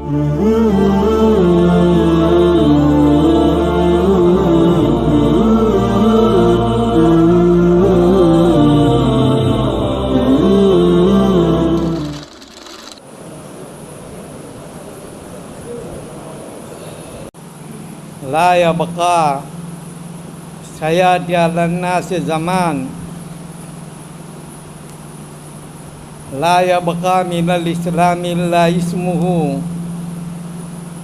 ला यबका सयाति अलन्नास ज़मान ला यबका मिनल इस्लाम इल्ला इस्मुहु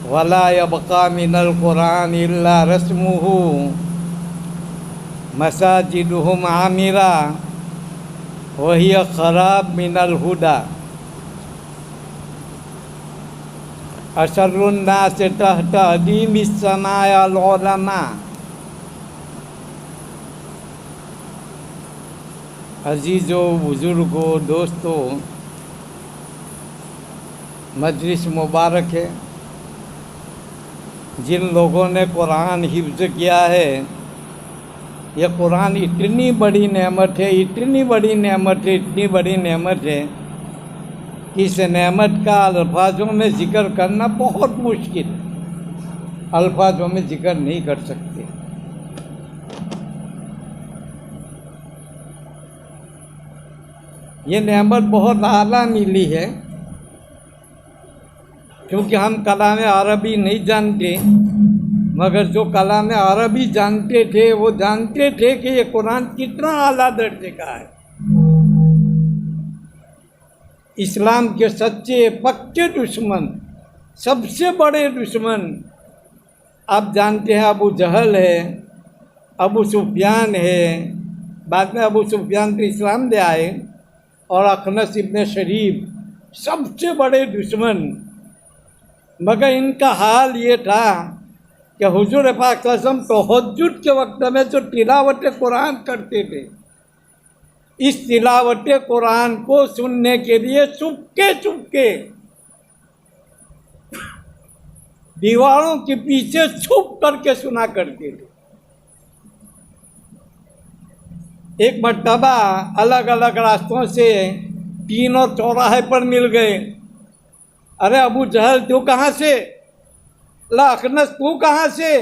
वला यबका मिनल कुरान इल्ला रस्मुहु मसाजिदुहुम आमिरा वहिय खराब मिनल हुदा अशरुन्नास तहत अदीमिस समायल उलमा। अजीज़ों, बुज़ुर्गों, दोस्तों, मजलिस मुबारक है। जिन लोगों ने कुरान हिफ्ज़ किया है, यह कुरान इतनी बड़ी नेमत है, इतनी बड़ी नेमत है, इतनी बड़ी नेमत है कि इस नेमत का अल्फाजों में ज़िक्र करना बहुत मुश्किल, अल्फाजों में ज़िक्र नहीं कर सकते। ये नेमत बहुत आला मिली है, क्योंकि हम कलाम अरबी नहीं जानते, मगर जो कलाम अरबी जानते थे वो जानते थे कि ये कुरान कितना आला दर्जे का है। इस्लाम के सच्चे पक्के दुश्मन, सबसे बड़े दुश्मन आप जानते हैं, अबू जहल है, अबू सुफियान है, बाद में अबू सुफियान तो इस्लाम ले आए, और अखनस इब्न शरीफ सबसे बड़े दुश्मन। मगर इनका हाल ये था कि हुजूर पाक कसम तहज्जुद के वक्त में जो तिलावत कुरान करते थे, इस तिलावत कुरान को सुनने के लिए चुपके चुपके दीवारों के पीछे छुप करके सुना करते थे। एक मर्तबा अलग अलग रास्तों से तीनों चौराहे पर मिल गए। अरे अबू जहल तू कहाँ से, ला अखनस तू कहाँ से,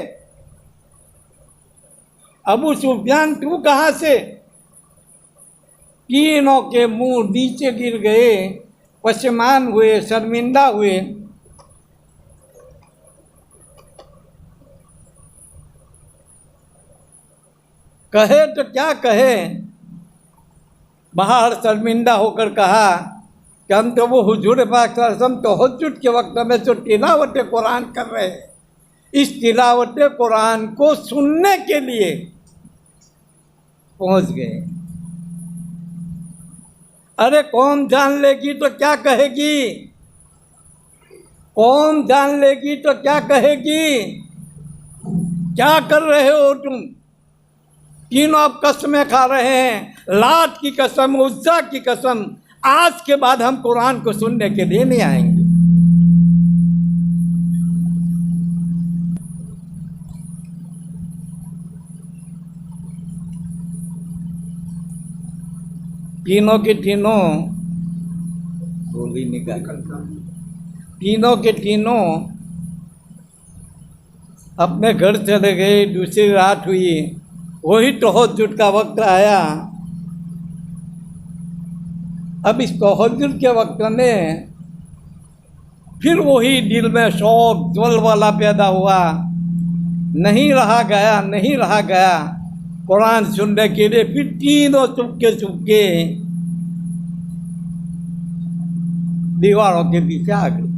अबू सुफियान तू कहाँ से। तीनों के मुंह नीचे गिर गए, पशेमान हुए, शर्मिंदा हुए। कहे तो क्या कहे, बाहर शर्मिंदा होकर कहा कि हम तो वो हुजूर पाक सल्लल्लाहु तहज्जुद के वक्त में जो तिलावत कुरान कर रहे हैं, इस तिलावत कुरान को सुनने के लिए पहुंच गए। अरे कौम जान लेगी तो क्या कहेगी, कौम जान लेगी तो क्या कहेगी, क्या कर रहे हो तुम। तीनों अब कसमें खा रहे हैं, लात की कसम, उज्जा की कसम, आज के बाद हम कुरान को सुनने के लिए नहीं आएंगे। तीनों के तीनों गोली निकाल, तीनों के तीनों अपने घर चले गए। दूसरी रात हुई, वही तहज्जुद का वक्त आया। अब इस तहज्जुद के वक्त में फिर वही दिल में शौक ज्वलवाला पैदा हुआ, नहीं रहा गया, नहीं रहा गया कुरान सुनने के लिए। फिर तीनों चुपके चुपके दीवारों के पीछे आ गए।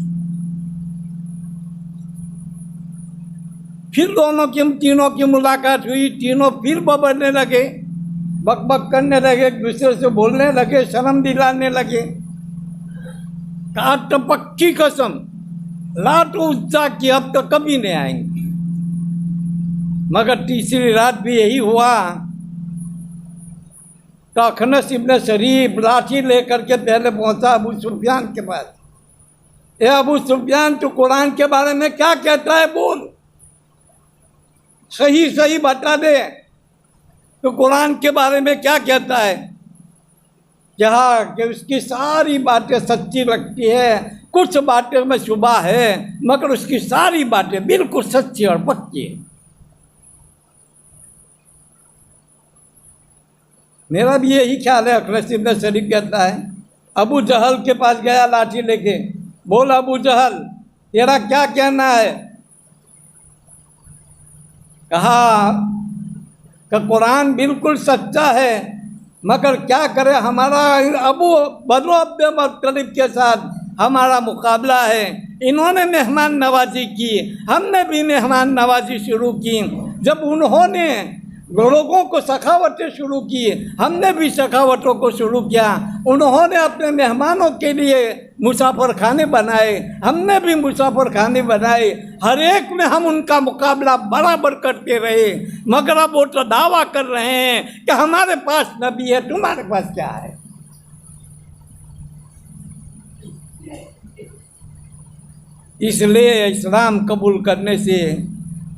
फिर दोनों की, तीनों की मुलाकात हुई। तीनों फिर बबरने लगे, बकबक करने लगे, एक दूसरे से बोलने लगे, शर्म दिलाने लगे। कहा तो पक्की कसम, लात उज्जा की अब तो कभी नहीं आएंगे। मगर तीसरी रात भी यही हुआ। तो अखनस इब्न शरीफ लाठी लेकर के पहले पहुंचा अबू सुफियान के पास। ए अबू सुफियान, तू कुरान के बारे में क्या कहता है, बोल, सही सही बता दे, तो कुरान के बारे में क्या कहता है। क्या कि उसकी सारी बातें सच्ची लगती है, कुछ बातें में शुबा है, मगर उसकी सारी बातें बिल्कुल सच्ची और पक्की है। मेरा भी यही ख्याल है। अखलस इब्न शरीफ कहता है, अबू जहल के पास गया लाठी लेके, बोला अबू जहल तेरा क्या कहना है? कहा कि कुरान बिल्कुल सच्चा है, मगर क्या करे, हमारा अबू बनो अब्दे मुत्तलिब के साथ हमारा मुकाबला है। इन्होंने मेहमान नवाजी की, हमने भी मेहमान नवाजी शुरू की। जब उन्होंने लोगों को सखावतें शुरू की, हमने भी सखावतों को शुरू किया। उन्होंने अपने मेहमानों के लिए मुसाफिर खाने बनाए, हमने भी मुसाफिर खाने बनाए। हर एक में हम उनका मुकाबला बराबर करते रहे, मगर अब वो तो दावा कर रहे हैं कि हमारे पास नबी है, तुम्हारे पास क्या है? इसलिए इस्लाम कबूल करने से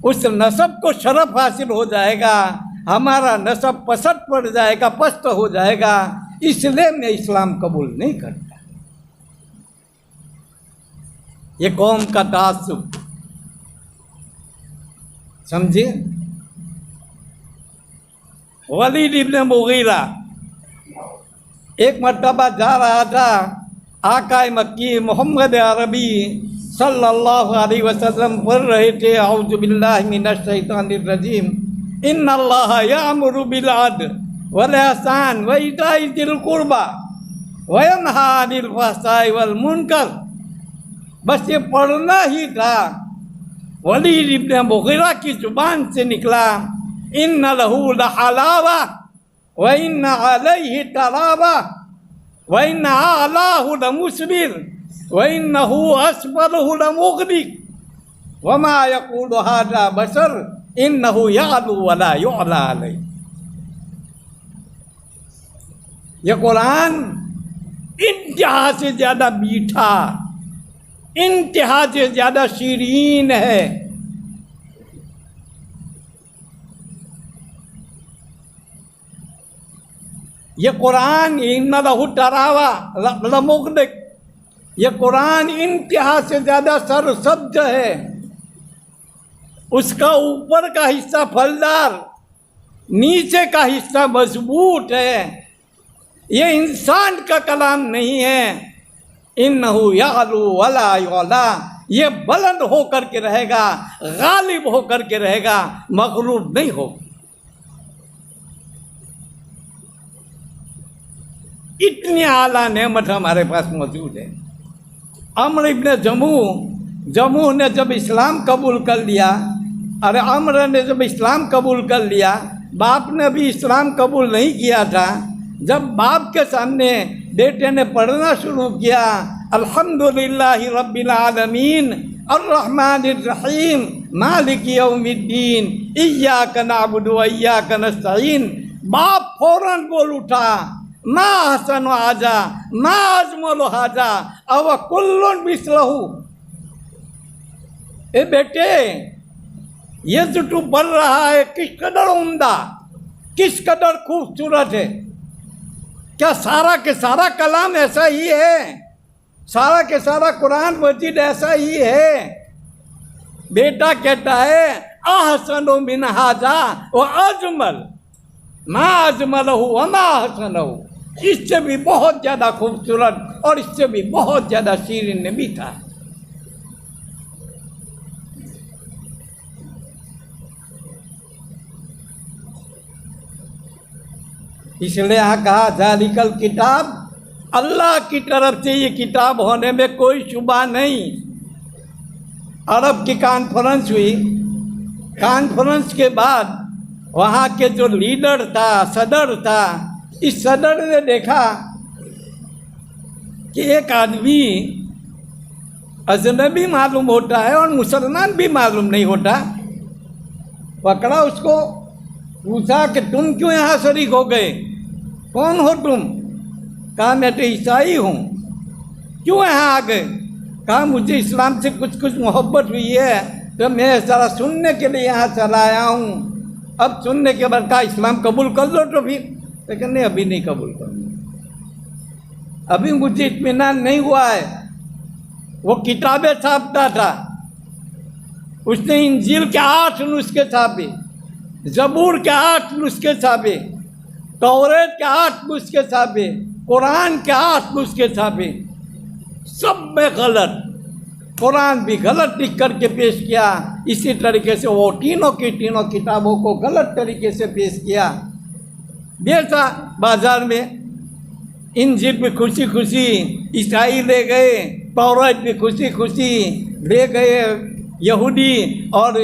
उस नसब को शरफ हासिल हो जाएगा, हमारा नसब पसत पड़ जाएगा, पस्त हो जाएगा। इसलिए मैं इस्लाम कबूल नहीं करता। ये कौम का तासुब, समझे? वलीद इब्न मुगीरा एक मर्तबा जा रहा था, आकाए मक्की मोहम्मद अरबी सल्लल्लाहु अलैहि वसल्लम पढ़ रहे थे, औज़ु बिल्लाहि मिनश शैतानिर रजीम, इन्नल्लाह यामुरु बिल अद्ल वल इहसान व इताइ जिल कुर्बा व यनहा अनिल फहशाइ वल मुनकर। बस ये पढ़ना ही था। वलीद इब्न मुगीरा की जुबान से निकला, इन्ना लहू लहलावा व इन्ना अलैहि तलावा व इन्ना अलाहु लमुस्बिर व इन्नहु अस्फलहु लमुग़दिक व मा यक़ूलु हाज़ा बशर इन्नहु यअलू वला युअला अलैहि। ये कुरान इंतहा से ज़्यादा मीठा, इंतहा से ज़्यादा शीरीन है। ये कुरान इन्ना लहू तरावा लमुग़दिक, ये कुरान इंतहा से ज़्यादा सरसब्ज है। उसका ऊपर का हिस्सा फलदार, नीचे का हिस्सा मजबूत है। ये इंसान का कलाम नहीं है। इन्नहु यअलू वला युअला, ये बुलंद होकर के रहेगा, गालिब होकर के रहेगा, मगलूब नहीं होगा। इतनी आला नेमत हमारे पास मौजूद है। अम्र इब्न जमूह ने जब इस्लाम कबूल कर लिया, अरे अम्र ने जब इस्लाम कबूल कर लिया, बाप ने भी इस्लाम कबूल नहीं किया था। जब बाप के सामने बेटे ने पढ़ना शुरू किया, अल्हम्दुलिल्लाहि रब्बिल आलमीन अर्रहमानिर रहीम मालिकि यौमिद्दीन इय्याका नअबुदु व इय्याका नस्तईन, बाप फौरन बोल उठा, मा हसन हाजा मा अजमल हाजा अव कुल्लुन मिसलहु। ए बेटे, ये जो तू पढ़ रहा है किस कदर उम्दा, किस कदर खूबसूरत है। क्या सारा के सारा कलाम ऐसा ही है? सारा के सारा कुरान मजीद ऐसा ही है? बेटा कहता है अहसनु मिन हाजा व अजमल मा अजमलहु व मा हसनहु, इससे भी बहुत ज़्यादा खूबसूरत और इससे भी बहुत ज़्यादा शीरीन भी था। इसलिए यहाँ कहा जालिकल किताब, अल्लाह की तरफ से ये किताब होने में कोई शुबा नहीं। अरब की कॉन्फ्रेंस हुई, कॉन्फ्रेंस के बाद वहाँ के जो लीडर था, सदर था, इस सदर ने देखा कि एक आदमी अजनबी मालूम होता है और मुसलमान भी मालूम नहीं होता। पकड़ा उसको, पूछा कि तुम क्यों यहाँ शरीक हो गए, कौन हो तुम? कहा मैं तो ईसाई हूँ। क्यों यहाँ आ गए? कहा मुझे इस्लाम से कुछ कुछ मोहब्बत हुई है, तो मैं ज़रा सुनने के लिए यहाँ चला आया हूँ। अब सुनने के बाद कहा इस्लाम कबूल कर लो, तो फिर लेकिन नहीं, अभी नहीं कबूल कर, अभी मुझे इत्मीनान नहीं हुआ है। वो किताबें छापता था। उसने इंजील के 8 नुस्खे छापे, ज़बूर के 8 नुस्खे छापे, तौरेत के 8 नुस्खे छापे, कुरान के 8 नुस्खे छापे। सब में गलत, कुरान भी गलत लिख करके पेश किया। इसी तरीके से वो तीनों की तीनों किताबों को गलत तरीके से पेश किया। बेचा बाजार में। इंजील भी खुशी खुशी ईसाई ले गए, तौरात भी खुशी खुशी ले गए यहूदी, और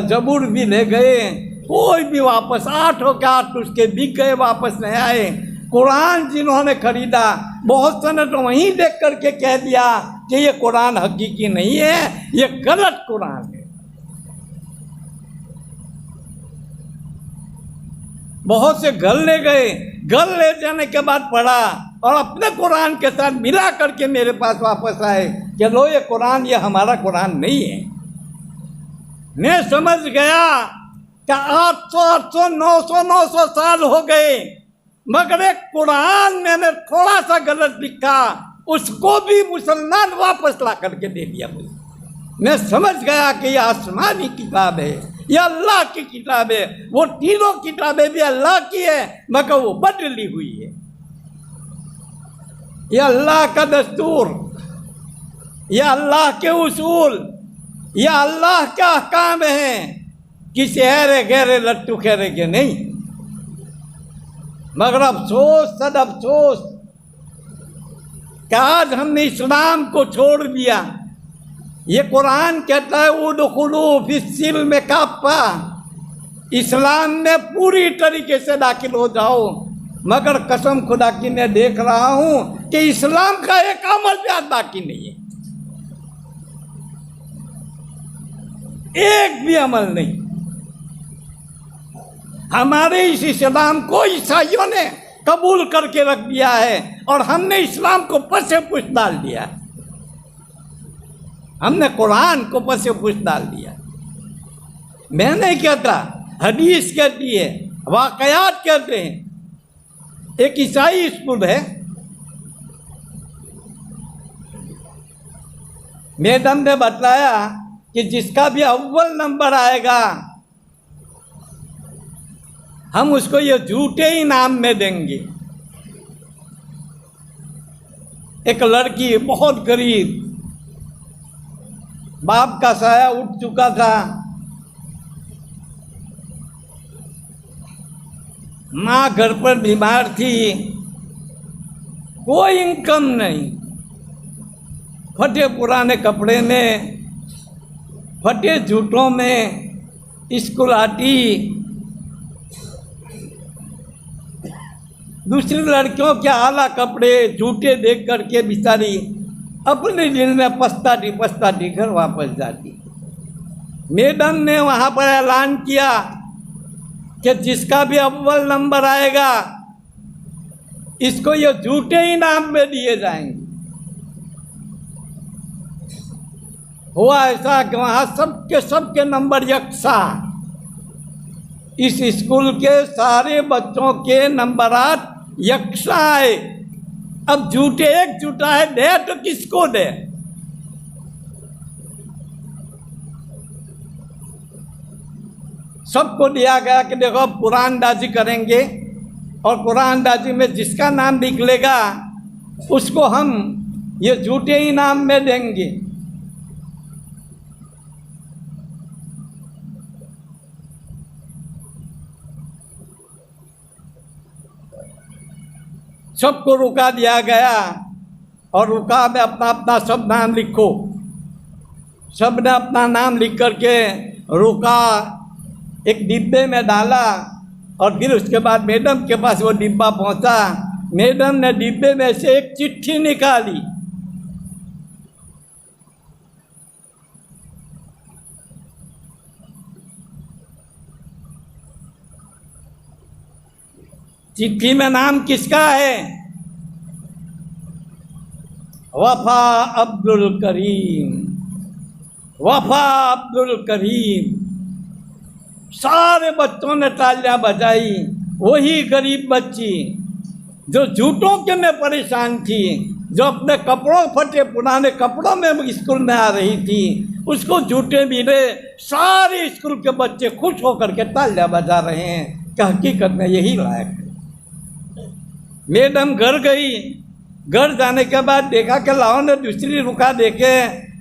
ज़बूर भी ले गए। कोई भी वापस 8 हो के 8 उसके बिक गए, वापस नहीं आए। कुरान जिन्होंने खरीदा, बहुत से ने तो वहीं देख करके कह दिया कि ये कुरान हकीकी नहीं है, ये गलत कुरान है। बहुत से घर ले गए, घर ले जाने के बाद पढ़ा और अपने कुरान के साथ मिला करके मेरे पास वापस आए कि लो ये कुरान, ये हमारा कुरान नहीं है। मैं समझ गया कि 800, 900 साल हो गए, मगर एक कुरान मैंने थोड़ा सा गलत लिखा, उसको भी मुसलमान वापस ला करके दे दिया मुझे। मैं समझ गया कि यह आसमानी किताब है, यह अल्लाह की किताब है। वो तीनों किताबें भी अल्लाह की है, मगर वो बदली हुई है। यह अल्लाह का दस्तूर, यह अल्लाह के उसूल, यह अल्लाह का अहकाम है। किसी हैरे गहरे लट्टू खैरे के नहीं। मगर अफसोस, सद अफसोस कि आज हमने इस्लाम को छोड़ दिया। ये कुरान कहता है उदखुलू फिस्सिल्म काफ़ा, इस्लाम में पूरी तरीके से दाखिल हो जाओ। मगर कसम खुदा की मैं देख रहा हूँ कि इस्लाम का एक अमल भी आज बाकी नहीं है, एक भी अमल नहीं। हमारे इस इस्लाम को ईसाइयों ने कबूल करके रख दिया है और हमने इस्लाम को पसे पुछ डाल दिया। हमने कुरान को पसे पुछ डाल दिया। मैं नहीं कहता, हदीस कहती है, वाकयात कहते हैं। एक ईसाई स्कूल है, मैडम ने बताया कि जिसका भी अव्वल नंबर आएगा हम उसको ये झूठे इनाम में देंगे। एक लड़की बहुत गरीब, बाप का साया उठ चुका था, माँ घर पर बीमार थी, कोई इनकम नहीं, फटे पुराने कपड़े में, फटे जूतों में स्कूल आती। दूसरी लड़कियों के आला कपड़े जूते देख करके बेचारी अपने दिल में पछताती घर वापस जाती। मैडम ने वहाँ पर ऐलान किया कि जिसका भी अव्वल नंबर आएगा इसको ये जूते इनाम में दिए जाएंगे। हुआ ऐसा कि वहाँ सबके नंबर यकसा। इस स्कूल के सारे बच्चों के नंबरात यकसा आए। अब जूते एक जूता है, दे तो किसको दे? सबको दिया गया कि देखो अब कुरानदाजी करेंगे और कुरानदाजी में जिसका नाम निकलेगा उसको हम ये जूते इनाम में देंगे। सबको रुका दिया गया और रुका में अपना अपना सब नाम लिखो। सब ने अपना नाम लिख करके रुका एक डिब्बे में डाला और फिर उसके बाद मैडम के पास वो डिब्बा पहुंचा। मैडम ने डिब्बे में से एक चिट्ठी निकाली। चिट्ठी में नाम किसका है? वफा अब्दुल करीम। वफा अब्दुल करीम। सारे बच्चों ने तालियां बजाई। वही गरीब बच्ची जो जूतों के में परेशान थी, जो अपने कपड़ों फटे पुराने कपड़ों में स्कूल में आ रही थी, उसको जूते मिले, सारे स्कूल के बच्चे खुश होकर के तालियां बजा रहे हैं कि हकीकत में यही लायक है। मैडम घर गई, घर जाने के बाद देखा कि लाओ ने दूसरी रुका देखे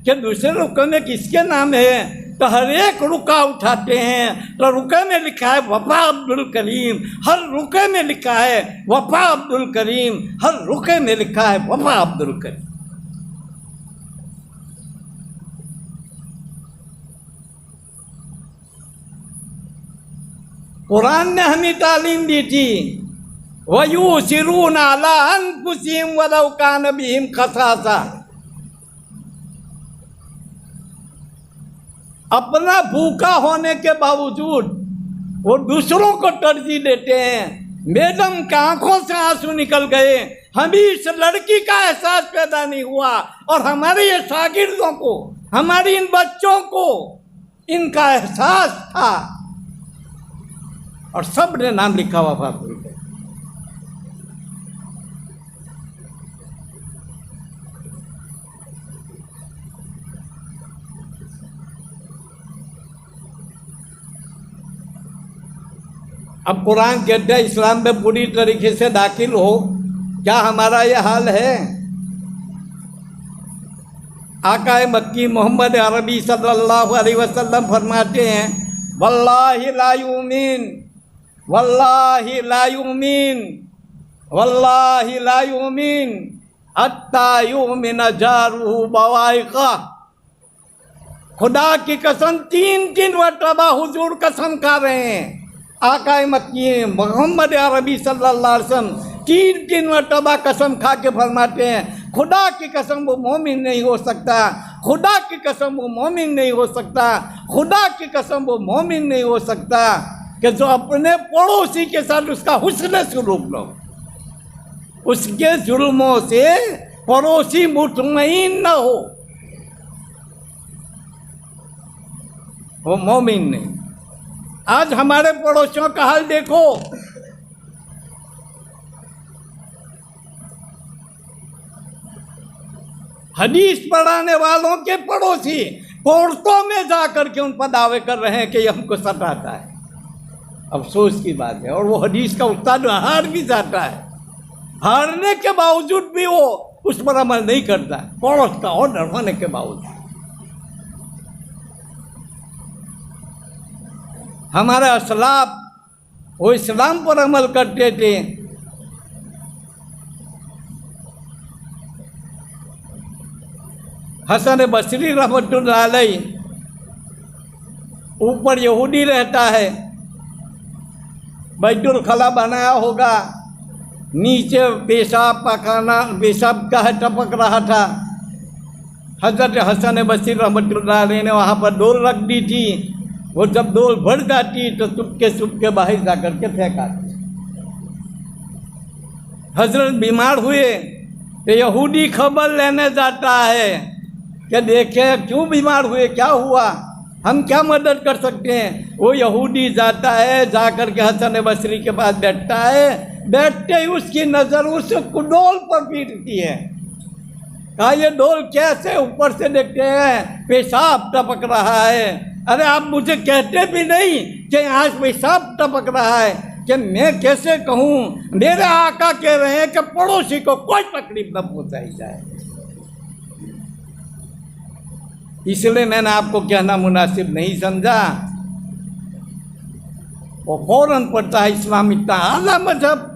कि दूसरे रुके में किसके नाम है, तो हर एक रुका उठाते हैं तो रुके में लिखा है वफा अब्दुल करीम, हर रुके में लिखा है वफा अब्दुल करीम, हर रुके में लिखा है वफा अब्दुल करीम। कुरान ने हमें तालीम दी थी, वयूसिरून अला अनफुसिहिम वलौ कान बिहिम खसासा, अपना भूखा होने के बावजूद वो दूसरों को तरजीह देते हैं। मैडम की आंखों से आंसू निकल गए, हमें इस लड़की का एहसास पैदा नहीं हुआ और हमारे ये शागिर्दों को, हमारी इन बच्चों को इनका एहसास था और सब ने नाम लिखा वफा अब्दुल करीम। अब कुरान कहते हैं इस्लाम में पूरी तरीके से दाखिल हो, क्या हमारा ये हाल है? आकाए मक्की मोहम्मद अरबी सल्लल्लाहु अलैहि वसल्लम फरमाते हैं, वल्लाहि ला युमिन, वल्लाहि ला युमिन, वल्लाहि ला युमिन हत्ता युमिन जारुहु बवाइका। खुदा की कसम 3 मरतबा हुजूर कसम खा रहे हैं, आकाए मक्की मोहम्मद अरबी सल्लल्लाहु अलैहि वसल्लम 3 मरतबा कसम खा के फरमाते हैं, खुदा की कसम वो मोमिन नहीं हो सकता, खुदा की कसम वो मोमिन नहीं हो सकता, खुदा की कसम वो मोमिन नहीं हो सकता कि जो अपने पड़ोसी के साथ उसका हुस्न सुलूक लो, उसके जुल्मों से पड़ोसी मुतमईन न हो, वो मोमिन नहीं। आज हमारे पड़ोसियों का हाल देखो, हदीस पढ़ाने वालों के पड़ोसी कोर्टों में जाकर के उन पर दावे कर रहे हैं कि ये हमको सताता है। अफसोस की बात है। और वो हदीस का उस्ताद हार भी जाता है, हारने के बावजूद भी वो उस पर अमल नहीं करता, पड़ोस का ऑर्डर होने के बावजूद। हमारे असलाफ वो इस्लाम पर अमल करते थे, हसन बसरी रहमतुल्लाह अलैह, ऊपर यहूदी रहता है, बैतुल खला बनाया होगा, नीचे पेशाब पकाना, पेशाब का टपक रहा था। हजरत हसन बसरी रहमतुल्लाह अलैह ने वहाँ पर डोल रख दी थी। वो जब डोल भर जाती तो चुपके बाहर जाकर के फेंका। हजरत बीमार हुए तो यहूदी खबर लेने जाता है कि देखे क्यों बीमार हुए, क्या हुआ, हम क्या मदद कर सकते हैं। वो यहूदी जाता है, जाकर के हसन बसरी के पास बैठता है, बैठते ही उसकी नज़र उस डोल पर पीटती है। कहा ये डोल कैसे, ऊपर से देखते हैं पेशाब टपक रहा है। अरे आप मुझे कहते भी नहीं कि यहाँ पेशाब टपक रहा है, कि मैं कैसे कहूँ। मेरे आका कह रहे हैं कि पड़ोसी को कोई तकलीफ न पहुँचाई जाए। इसलिए मैंने आपको कहना मुनासिब नहीं समझा। वो फौरन पढ़ता है इस्लाम इतना आला मजहब,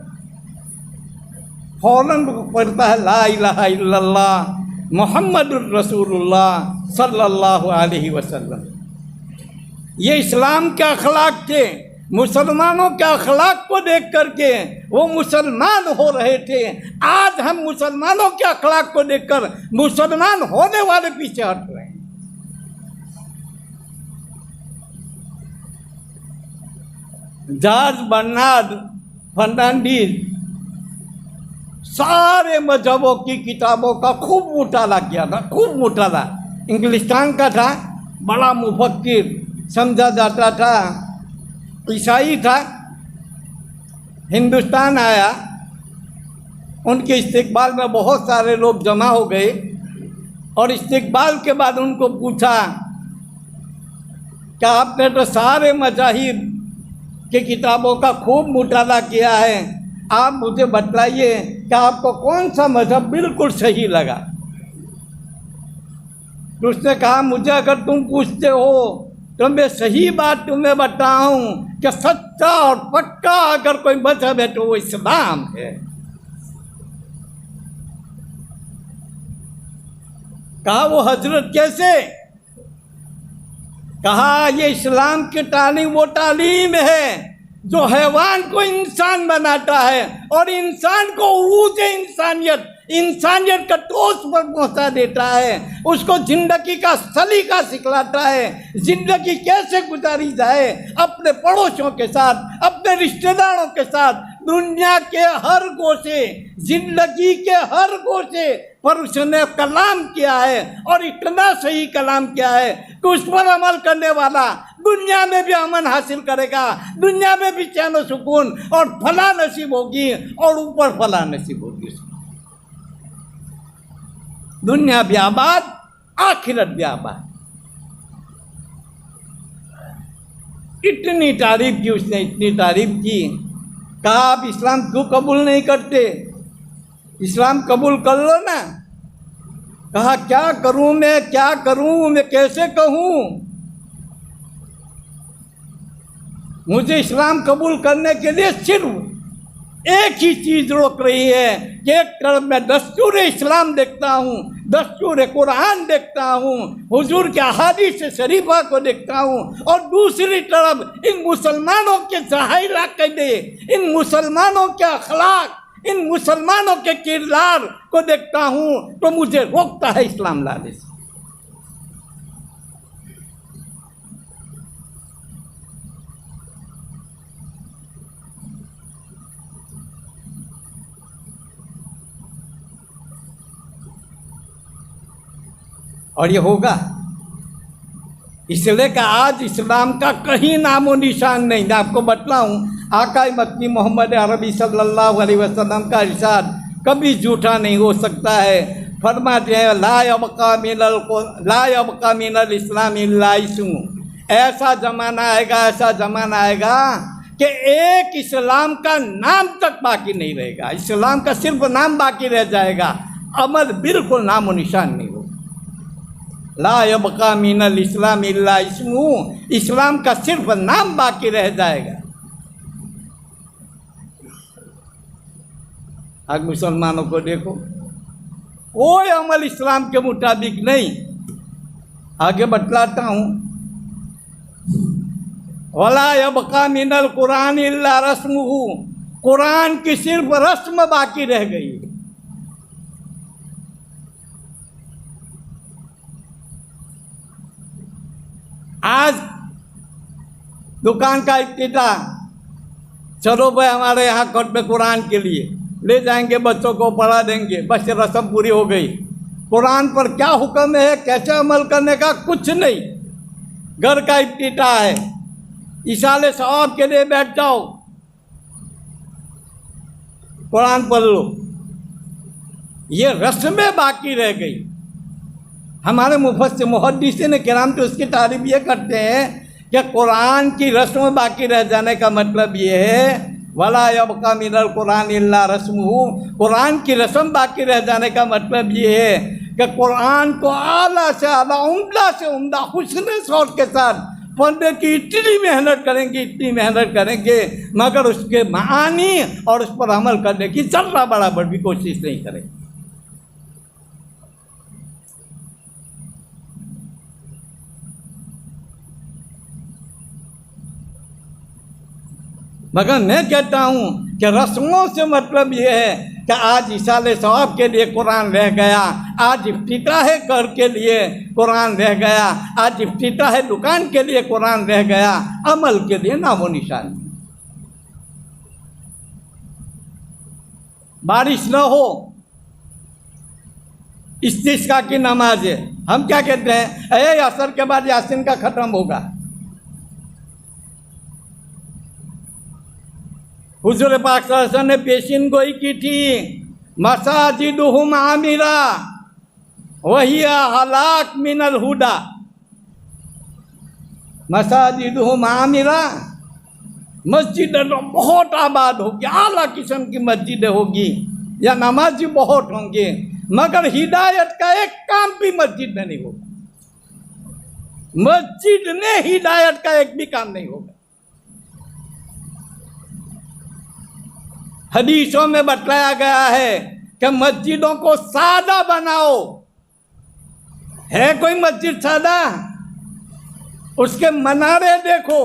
फौरन पढ़ता है ला इलाहा इल्लल्लाह मुहम्मदुर रसूलुल्लाह सल्लल्लाहु अलैहि वसल्लम। ये इस्लाम के अखलाक थे। मुसलमानों के अखलाक को देख करके वो मुसलमान हो रहे थे। आज हम मुसलमानों के अखलाक को देखकर मुसलमान होने वाले पीछे हट रहे हैं। जॉर्ज बर्नार्ड फर्नांडीज सारे मजहबों की किताबों का खूब मुताला किया था, खूब मुताला। इंग्लिस्तान का था, बड़ा मुफक्किर समझा जाता था, ईसाई था। हिंदुस्तान आया, उनके इस्तकबाल में बहुत सारे लोग जमा हो गए और इस्तकबाल के बाद उनको पूछा कि आपने तो सारे मज़ाहिब की किताबों का खूब मुताला किया है, आप मुझे बतलाइए कि आपको कौन सा मज़हब बिल्कुल सही लगा। तो उसने कहा, मुझे अगर तुम पूछते हो तो मैं सही बात तुम्हें बताऊं कि सच्चा और पक्का अगर कोई मज़हब है तो वो इस्लाम है। कहा, वो हजरत कैसे? कहा, ये इस्लाम की तालीम वो तालीम है जो हैवान को इंसान बनाता है और इंसान को उरूज इंसानियत का टोच पर पहुंचा देता है, उसको जिंदगी का सलीका सिखलाता है, जिंदगी कैसे गुजारी जाए अपने पड़ोसियों के साथ, अपने रिश्तेदारों के साथ, दुनिया के हर गोशे, जिंदगी के हर गोशे पर उसने कलाम किया है और इतना सही कलाम किया है कि उस पर अमल करने वाला दुनिया में भी अमन हासिल करेगा, दुनिया में भी चैन और सुकून और फला नसीब होगी और ऊपर फला नसीब होगी। दुनिया भी आबाद, आखिरत भी आबाद। इतनी तारीफ की उसने, इतनी तारीफ की। कहा, आप इस्लाम क्यों कबूल नहीं करते? इस्लाम कबूल कर लो ना। कहा, क्या करूं मैं, क्या करूं मैं, कैसे कहूं? मुझे इस्लाम कबूल करने के लिए सिर्फ एक ही चीज़ रोक रही है कि एक तरफ मैं दस्तूर इस्लाम देखता हूँ, दस्तूर कुरान देखता हूँ, हुजूर के अहादीस शरीफा को देखता हूँ, और दूसरी तरफ इन मुसलमानों के ज़ाहिर अक़ीदे, इन मुसलमानों के अखलाक, इन मुसलमानों के किरदार को देखता हूँ तो मुझे रोकता है इस्लाम लाने से। और ये होगा इसलिए कि आज इस्लाम का कहीं नामो निशान नहीं। मैं आपको बतलाऊँ, आका मदनी मोहम्मद अरबी सल्लल्लाहु अलैहि वसल्लम का इरशाद कभी झूठा नहीं हो सकता है। फरमाते हैं, ला यबका मिनल इस्लाम इल्ला इस्मु। ऐसा ज़माना आएगा, ऐसा ज़माना आएगा कि एक इस्लाम का नाम तक बाकी नहीं रहेगा। इस्लाम का सिर्फ नाम बाकी रह जाएगा, अमल बिल्कुल नामो निशान नहीं होगा। ला यबका मिनल इस्लाम इल्ला इस्मु, इस्लाम का सिर्फ नाम बाकी रह जाएगा। आज मुसलमानों को देखो, कोई अमल इस्लाम के मुताबिक नहीं। आगे बतलाता हूँ, वला यबका मिनल कुरान इल्ला रस्मुहु, कुरान की सिर्फ रस्म बाकी रह गई। आज दुकान का इफ्तिताह, चलो भाई हमारे यहाँ खत्म कुरान के लिए ले जाएंगे, बच्चों को पढ़ा देंगे, बस रस्म पूरी हो गई। कुरान पर क्या हुक्म है, कैसे अमल करने का, कुछ नहीं। घर का इफ्तिताह है, इशाले सवाब के लिए बैठ जाओ, कुरान पढ़ लो। ये रस्में बाकी रह गई। हमारे मुहद्दिसीन किराम तो उसकी तारीफ ये करते हैं कि कुरान की रस्म बाकी रह जाने का मतलब ये है, वला यबका मिनल कुरान इल्ला रस्मुहु, कुरान की रस्म बाकी रह जाने का मतलब ये है कि कुरान को आला से आला, उम्दा से उम्दा हुस्न सौत के साथ पढ़ने की इतनी मेहनत करेंगे, इतनी मेहनत करेंगे, मगर उसके मानी और उस पर अमल करने की जर्रा बराबर भी कोशिश नहीं करेंगे। मगर मैं कहता हूँ कि रस्मों से मतलब ये है कि आज इशाले सवाब के लिए कुरान रह गया, आज इफ्तिताह घर के लिए कुरान रह गया, आज इफ्तिताह दुकान के लिए कुरान रह गया, अमल के लिए नामो निशान। बारिश न हो, इस्तिस्का की नमाज है, हम क्या कहते हैं, अरे असर के बाद यासीन का ख़त्म होगा। हुजूर पाक सल्लल्लाहु अलैहि वसल्लम ने पेशिन गोई की थी मसाजिदुहुम आमिरा वहिया हलाक मिनल हुदा। मसाजिदुहुम आमिरा, मस्जिदें तो बहुत आबाद होगी, आला किस्म की मस्जिदें होगी या नमाजी बहुत होंगे, मगर हिदायत का एक काम भी मस्जिद में नहीं होगा। मस्जिद में हिदायत का एक भी काम नहीं होगा। हदीसों में बतलाया गया है कि मस्जिदों को सादा बनाओ। है कोई मस्जिद सादा? उसके मनारे देखो,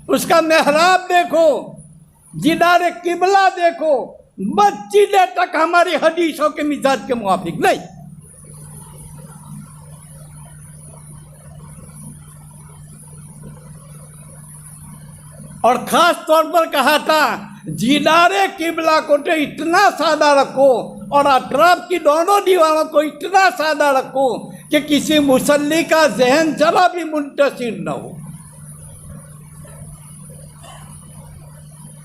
उसका मेहराब देखो, जिदार किबला देखो, मस्जिदें तक हमारी हदीसों के मिजाज के मुआफिक नहीं। और खास तौर पर कहा था जिदारे किबला को तो इतना सादा रखो और अतराफ की दोनों दीवारों को इतना सादा रखो कि किसी मुसल्ली का जहन जरा भी मुंतशिर न हो।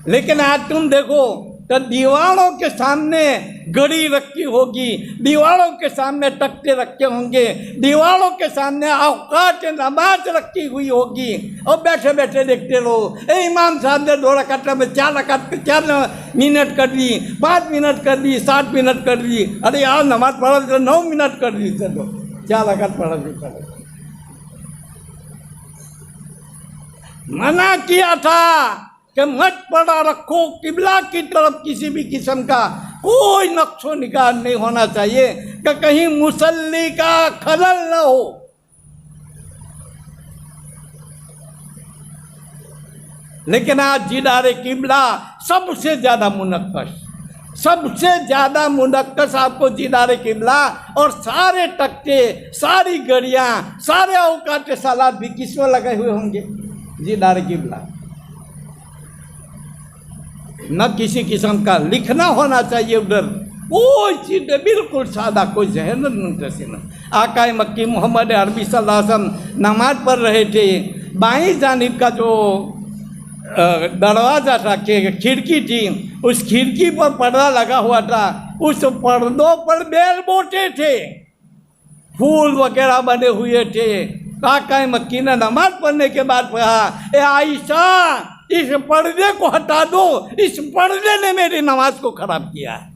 लेकिन आज तुम देखो तो दीवारों के सामने घड़ी रखी होगी, दीवारों के सामने तख्ते रखे होंगे, दीवारों के सामने औकात नमाज रखी हुई होगी और बैठे बैठे देखते रहो। इमाम साहब ने 2 रकात में 4 रकात पे 4 मिनट कर दी, 5 मिनट कर दी, 7 मिनट कर दी। अरे यार नमाज पढ़ा तो 9 मिनट कर दी, चलो 4 रकात पढ़ा दी। मना किया था कि मत पड़ा रखो, किबला की तरफ किसी भी किस्म का कोई नक्शो निगार नहीं होना चाहिए कि कहीं मुसल्ली का खलल न हो। लेकिन आज जिदारे किबला सबसे ज्यादा मुनक्कश, सबसे ज्यादा मुनक्कश आपको जिदारे किबला और सारे तख्ते, सारी घड़ियां, सारे औकात सलात भी किसमें लगे हुए होंगे? जिदारे किबला। न किसी किस्म का लिखना होना चाहिए उधर, कोई चीज बिल्कुल सादा, कोई जहन मुंतसिर। आका मक्की मोहम्मद अरबी सल्लल्लाहु अलैहि वसल्लम नमाज पढ़ रहे थे, बाईं जानिब का जो दरवाज़ा था, खिड़की थी, उस खिड़की पर पर्दा लगा हुआ था, उस पर्दों पर बेल बोटे थे, फूल वगैरह बने हुए थे। आका मक्की ने नमाज पढ़ने के बाद कहा, ए आयशा इस पर्दे को हटा दो, इस पर्दे ने मेरी नमाज को खराब किया है।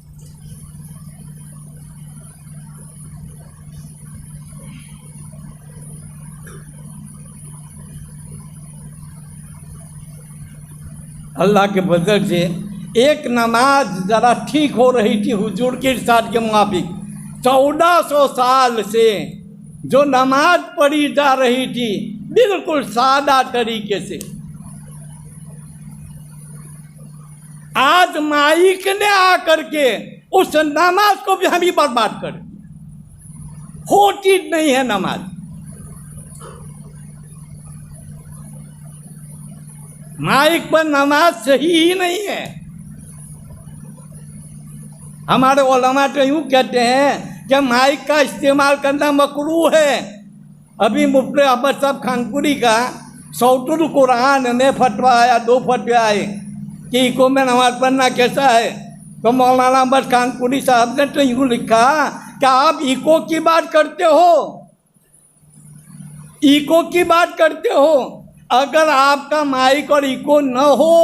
अल्लाह के फजल से एक नमाज ज़रा ठीक हो रही थी हुजूर के इरशाद के मुताबिक। 1400 साल से जो नमाज पढ़ी जा रही थी बिल्कुल सादा तरीके से, आज माइक ने आकर के उस नमाज को भी हम ही बर्बाद कर दिया। होती नहीं है नमाज। माइक पर नमाज सही ही नहीं है। हमारे उलमा तो यूँ कहते हैं कि माइक का इस्तेमाल करना मकरूह है। अभी मुफ्ती अहमद साहब खानपुरी का सौतुल कुरान में फतवा आया, 2 फतवे आए कि इको में नमाज पढ़ना कैसा है। तो मौलाना अहमद खानपुरी साहब ने तो यूँ लिखा कि आप इको की बात करते हो, इको की बात करते हो। अगर आपका माइक और इको न हो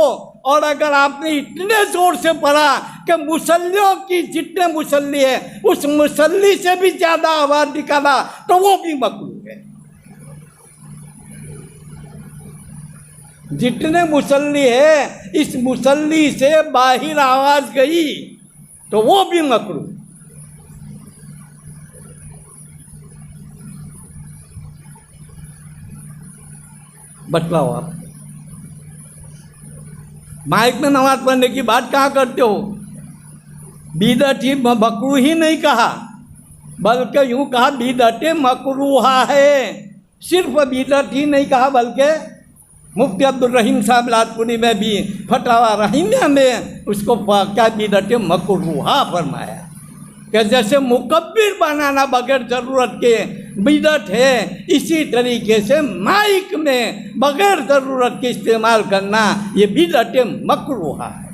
और अगर आपने इतने जोर से पढ़ा कि मुसल्लियों की जितने मुसल्ली है उस मुसल्ली से भी ज़्यादा आवाज़ निकाला तो वो भी मकरूह है। जितने मुसल्ली है इस मुसल्ली से बाहर आवाज़ गई तो वो भी मकरूह। बतलाओ आप, माइक में नमाज पढ़ने की बात कहाँ करते हो? बिदअत ही मकरूह ही नहीं कहा, बल्कि यूँ कहा बिदअत मकरूहा है। सिर्फ बिदअत ही नहीं कहा बल्कि मुफ्ती अब्दुल रहीम साहब लादपुरी में भी फतवा रहीमिया में उसको क्या बिदअत मकरूहा फरमाया कि जैसे मुकब्बिर बनाना बगैर ज़रूरत के बिदअत है, इसी तरीके से माइक में बगैर ज़रूरत के इस्तेमाल करना ये बिदअत मकरूहा है।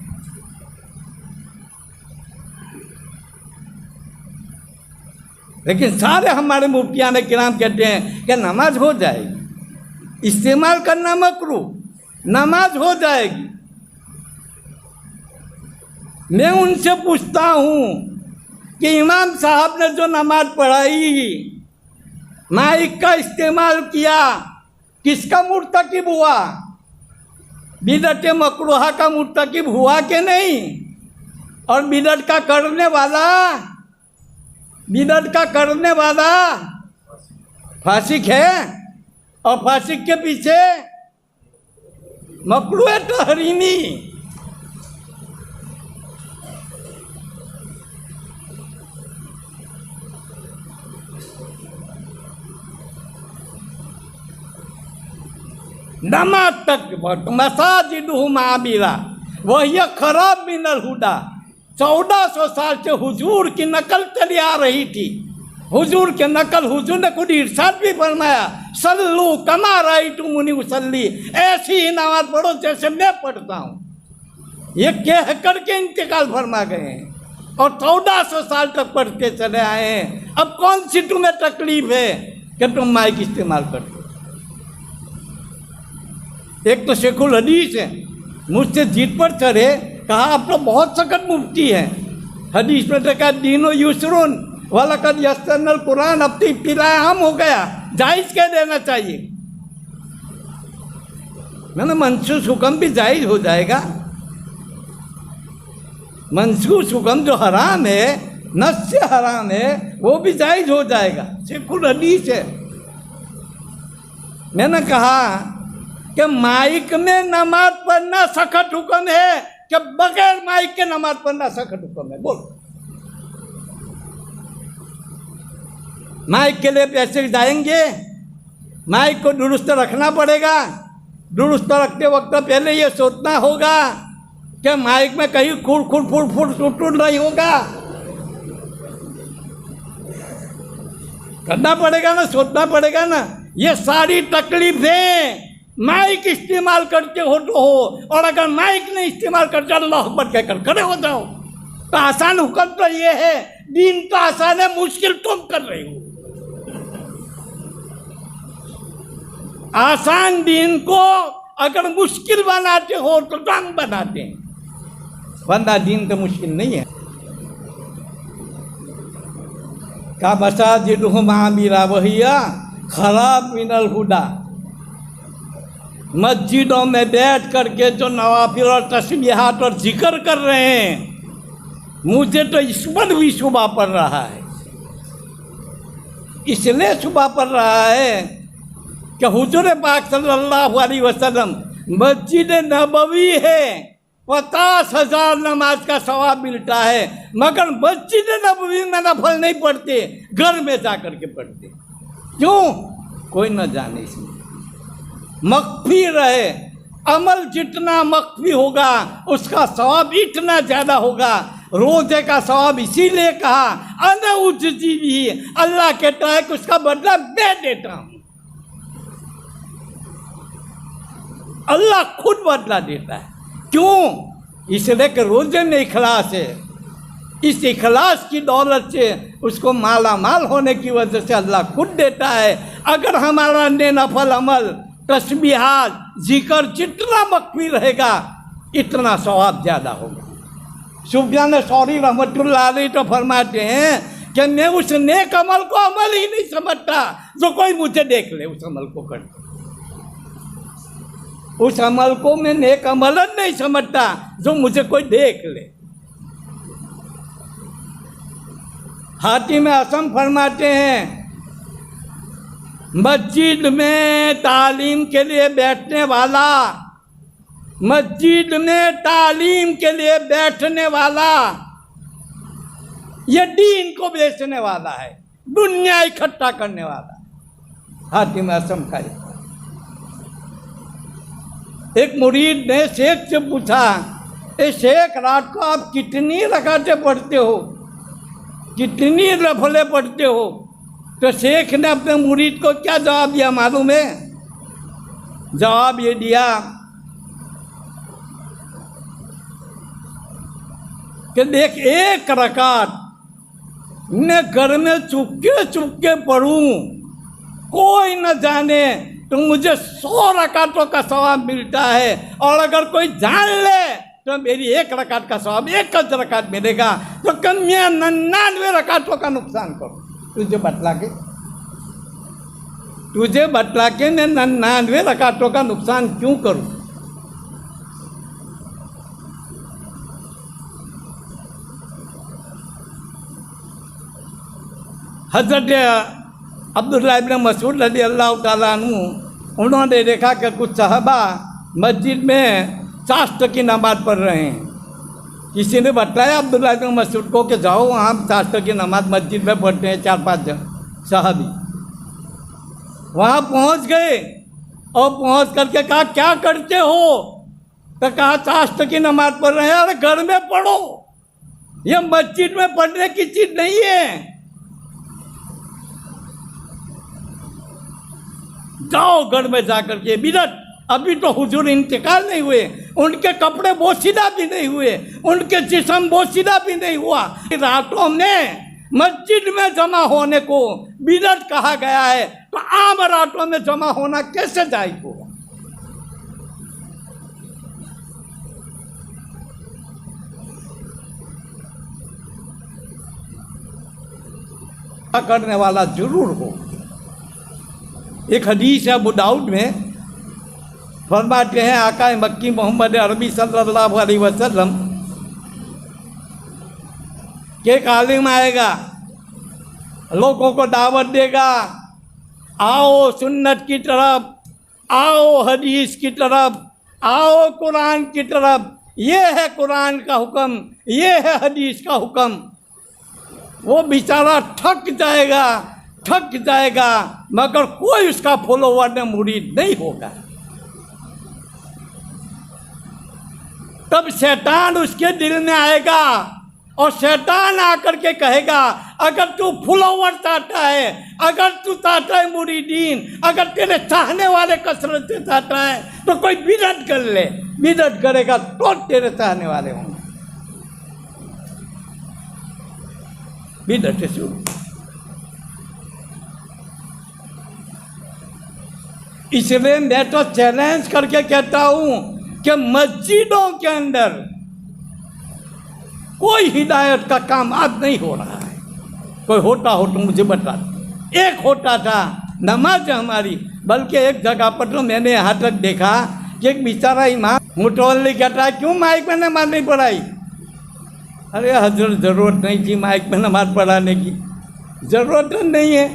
लेकिन सारे हमारे मुफ्तियान किराम कहते हैं कि नमाज हो जाएगी, इस्तेमाल करना मकरूह, नमाज हो जाएगी। मैं उनसे पूछता हूँ कि इमाम साहब ने जो नमाज पढ़ाई, माइक का इस्तेमाल किया, किसका मुर्तकिब हुआ? बिदअत मकरूहा का मुर्तकिब हुआ कि नहीं? और बिदअत का करने वाला फासिक है, और फासिक के पीछे मकरूह तहरीमी। नमाज तक मसाजिदुहु माबिरा वही खराब मिनल हुदा। 1400 साल से हुजूर की नकल चली आ रही थी। हुजूर के नकल हुजूर ने खुद इरशाद भी फरमाया, सल्लू कमा राइतुमुनी उसल्ली, ऐसी ही नमाज पढ़ो जैसे मैं पढ़ता हूँ। ये कह करके इंतकाल फरमा गए हैं और 1400 साल तक पढ़ते चले आए हैं। अब कौन सी तुम्हें तकलीफ है कि तुम माइक इस्तेमाल करते? एक तो शेखुल हदीस है, मुझसे जीत पर चढ़े, कहा आप तो बहुत सख्त मुफ्ती हैं। हदीस में तो कहा दीनो यूसरुन वलकद यस्सरनल कुरान, अब तो इब्तिला आम हो गया, जायज़ कह देना चाहिए। मैंने मनसूस हुक्म भी जायज़ हो जाएगा। मनसूस हुक्म जो हराम है, नस से हराम है, वो भी जायज़ हो जाएगा। शेखुल हदीस है। मैंने कहा कि माइक में नमाज पढ़ना सख्त हुक्म है कि बगैर माइक के नमाज पढ़ना सख्त हुक्म है? बोलो। माइक के लिए पैसे जाएंगे, माइक को दुरुस्त रखना पड़ेगा। दुरुस्त रखते वक्त पहले ये सोचना होगा कि माइक में कहीं खुर खुर फुर फुर टूट नहीं होगा। करना पड़ेगा ना, सोचना पड़ेगा ना। ये सारी तकलीफें माइक इस्तेमाल करते हो तो हो, और अगर माइक नहीं इस्तेमाल करते अल्लाह अकबर कहकर खड़े हो जाओ। तो आसान हुक्म तो ये है, दीन तो आसान है, मुश्किल तुम कर रहे हो। आसान दीन को अगर मुश्किल बनाते हो तो तंग बनाते हैं, वरना दीन तो मुश्किल नहीं है। का मसाजिदुहु माबिरा वहिया खराब मिनल हुदा। मस्जिदों में बैठ करके जो नवाफिल और तस्बीहात और जिक्र कर रहे हैं, मुझे तो इस पर भी शुबा पड़ रहा है। इसलिए शुबा पड़ रहा है कि हुजूर पाक सल्लल्लाहु अलैहि वसल्लम, मस्जिद नबवी है, 50,000 नमाज का सवाब मिलता है, मगर मस्जिद नबवी में नफल नहीं पढ़ते, घर में जा कर के पढ़ते। क्यों? कोई न जाने। इसमें मख्फी रहे, अमल जितना मख्फी होगा उसका सवाब इतना ज़्यादा होगा। रोजे का सवाब इसीलिए कहा अना उज्जी भी, अल्लाह कहता है कि उसका बदला मैं देता हूँ। अल्लाह खुद बदला देता है। क्यों? इसलिए कि रोजे में इखलास है। इस इखलास की दौलत से उसको माला माल होने की वजह से अल्लाह खुद देता है। अगर हमारा नफल अमल तस्बीहात जिक्र जितना मख्फी रहेगा इतना सवाब ज़्यादा होगा। सुफियान सौरी रहमतुल्लाह अलैह तो फरमाते हैं कि मैं उस नेक अमल को अमल ही नहीं समझता जो कोई मुझे देख ले उस अमल को करते। उस अमल को मैं नेक अमल नहीं समझता जो मुझे कोई देख ले। हातिम असम फरमाते हैं, मस्जिद में तालीम के लिए बैठने वाला, मस्जिद में तालीम के लिए बैठने वाला ये दीन को बेचने वाला है, दुनिया इकट्ठा करने वाला। हातिम असम का एक मुरीद ने शेख से पूछा, ए शेख, रात को आप कितनी रकातें पढ़ते हो, कितनी नफले पढ़ते हो? तो शेख ने अपने मुरीद को क्या जवाब दिया मालूम है? जवाब ये दिया कि देख, एक रकात मैं घर में चुपके चुपके पढ़ूं, कोई न जाने, तो मुझे 100 रकातों का सवाब मिलता है, और अगर कोई जान ले तो मेरी 1 रकात का सवाब 1 रकात मिलेगा। तो कम मैं 99 रकातों का नुकसान करूं? तुझे बतला के मैं 99 रकातों का नुकसान क्यों करूं? हजरत अब्दुल्लाह इब्न मसूद रज़ी अल्लाह ताला अन्हु, उन्होंने देखा कि कुछ सहाबा मस्जिद में चाश्त की नमाज़ पढ़ रहे हैं। किसी ने बताया अब्दुल्लाह इब्न मसूद को कि जाओ वहाँ चाश्त की नमाज़ मस्जिद में पढ़ते हैं 4-5 सहाबी। वहाँ पहुँच गए और पहुँच करके कहा क्या करते हो? तो कहा चाश्त की नमाज़ पढ़ रहे हैं। अरे घर में पढ़ो, ये मस्जिद में पढ़ने की चीज़ नहीं है, जाओ घर में जाकर के। बिदत, अभी तो हुजूर इंतकाल नहीं हुए, उनके कपड़े बोसीदा भी नहीं हुए, उनके जिस्म बोसीदा भी नहीं हुआ। रातों में मस्जिद में जमा होने को बिदत कहा गया है, तो आम रातों में जमा होना कैसे जायज़ होगा? करने वाला जरूर हो। एक हदीस है अबू दाऊद में, फरमाते हैं आका मक्की मोहम्मद अरबी सल्लल्लाहु अलैहि वसल्लम के एक आलिम आएगा, लोगों को दावत देगा, आओ सुन्नत की तरफ, आओ हदीस की तरफ, आओ कुरान की तरफ, ये है कुरान का हुक्म, ये है हदीस का हुक्म। वो बेचारा थक जाएगा, मगर कोई उसका फॉलोवर ने मुरीद नहीं होगा। तब शैतान उसके दिल में आएगा और शैतान आकर के कहेगा, अगर तू फॉलोवर चाहता है, अगर तू चाहता है मुरीदीन, अगर तेरे चाहने वाले कसरत से चाहता है, तो कोई बिदअत कर ले। बिदअत करेगा तो तेरे चाहने वाले होंगे। बिदअत शुरू। इसलिए मैं तो चैलेंज करके कहता हूं कि मस्जिदों के अंदर कोई हिदायत का काम आज नहीं हो रहा है। कोई होता हो तो मुझे बता। एक होता था नमाज हमारी, बल्कि एक जगह पर तो मैंने यहाँ तक देखा कि एक बेचारा इमाम मुतवल्ली कहता है, क्यों माइक में नमाज नहीं पढ़ाई? अरे हजरत ज़रूरत नहीं थी माइक में नमाज पढ़ाने की, ज़रूरत नहीं है,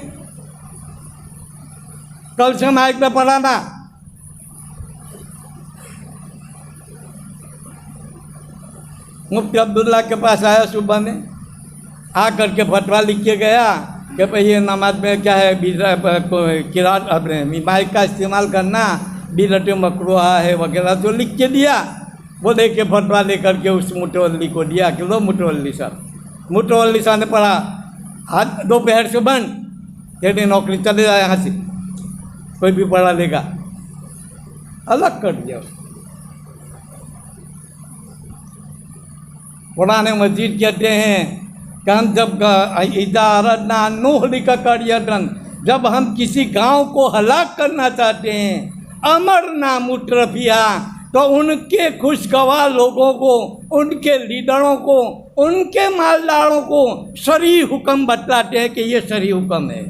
कल से माइक में पढ़ाना। मुफ्ती अब्दुल्ला के पास आया सुबह में, आ करके फतवा लिख के गया कि भाई ये नमाज में क्या है, किरात अपने माइक का इस्तेमाल करना बिदअत मकरूहा है वगैरह, जो लिख के दिया। वो दे के फतवा लेकर के उस मुतवल्ली को दिया कि लो मुतवल्ली साहब। मुतवल्ली साहब ने पढ़ा, हाथ दोपहर से बंद, तेरी नौकरी चले जाए यहाँ से, कोई भी पढ़ा लेगा। अलग कर दिया। कुरान मजीद कहते हैं कि हम जब इजारतना नूहलिक करियतन, जब हम किसी गांव को हलाक करना चाहते हैं, अमरना मुत्रफिया, तो उनके खुशगवार लोगों को, उनके लीडरों को, उनके मालदारों को शरई हुक्म बतलाते हैं कि ये शरई हुक्म है,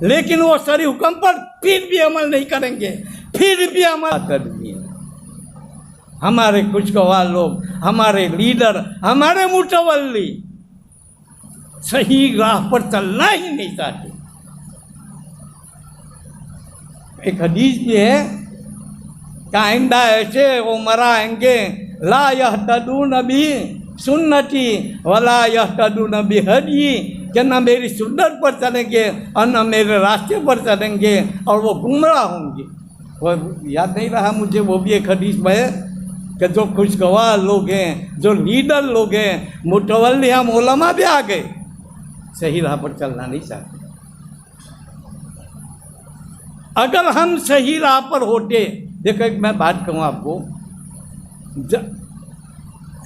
लेकिन वो शरई हुक्म पर फिर भी अमल नहीं करेंगे, फिर भी अमल करेंगे। हमारे खुशगवार लोग, हमारे लीडर, हमारे मुतवल्ली सही राह पर चलना ही नहीं चाहते। एक हदीस भी है कि आइंदा ऐसे उमरा आएंगे, ला यहतदून बि सुन्नती वला यहतदून बि हदी, कि न मेरी सुन्नत पर चलेंगे और न मेरे रास्ते पर चलेंगे, और वो गुमराह होंगे। वो याद नहीं रहा मुझे, वो भी एक हदीस में है कि जो खुशगवार लोग हैं, जो लीडर लोग हैं, मुतवल्ली, हम उलमा भी आ गए, सही राह पर चलना नहीं चाहते। अगर हम सही राह पर होते, देखो एक मैं बात कहूँ आपको,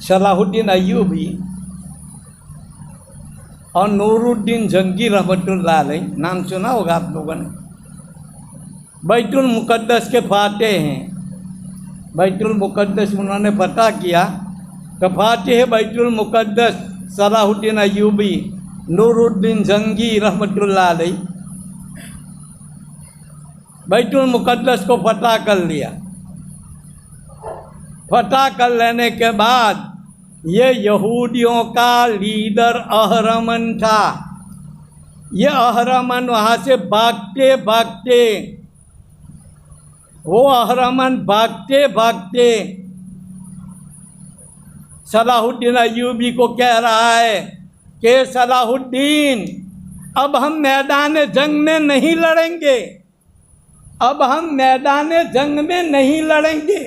सलाहुद्दीन अय्यूबी और नूरुद्दीन जंगी रहमतुल्लाह अलैह, नाम सुना होगा आप लोगों ने, बैतुल मुक़द्दस के फाते हैं। बैतुल मुक़द्दस उन्होंने फतह किया तो फाते बैतुल मुक़द्दस सलाहुद्दीन अय्यूबी नूरुद्दीन जंगी रहमतुल्लाह अलैह बैतुल मुक़द्दस को फतह कर लिया। फतह कर लेने के बाद ये यहूदियों का लीडर अहरमन था। ये अहरमन वहाँ से भागते भागते, वो अहरमन भागते भागते सलाहुद्दीन अय्यूबी को कह रहा है कि सलाहुद्दीन, अब हम मैदान जंग में नहीं लड़ेंगे, अब हम मैदान जंग में नहीं लड़ेंगे,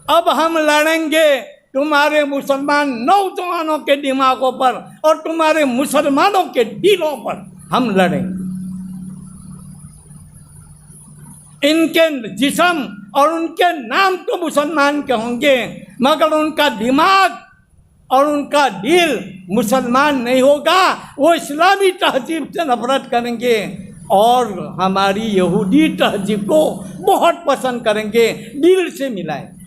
अब हम लड़ेंगे तुम्हारे मुसलमान नौजवानों के दिमागों पर और तुम्हारे मुसलमानों के दिलों पर हम लड़ेंगे। इनके जिस्म और उनके नाम तो मुसलमान के होंगे, मगर उनका दिमाग और उनका दिल मुसलमान नहीं होगा। वो इस्लामी तहजीब से नफरत करेंगे और हमारी यहूदी तहजीब को बहुत पसंद करेंगे, दिल से मिलाएंगे।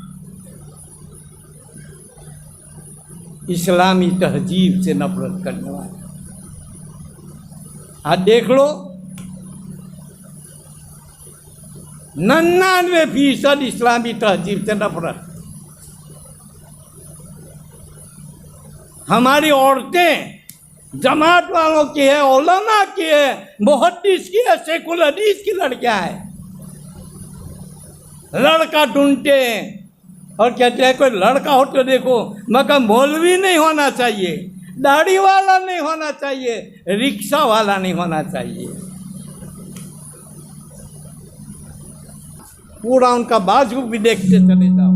इस्लामी तहजीब से नफरत करने वाले आज देख लो, 99% इस्लामी तहजीब से नफरत। हमारी औरतें जमात वालों की है, उलमा की है, मुहद्दिस की है, शेखुल हदीस की लड़कियां हैं। लड़का ढूंढते हैं और कहते हैं कोई लड़का हो तो देखो, मगर मौलवी नहीं होना चाहिए, दाढ़ी वाला नहीं होना चाहिए, रिक्शा वाला नहीं होना चाहिए। पूरा उनका बाजू भी देखते चले जाओ।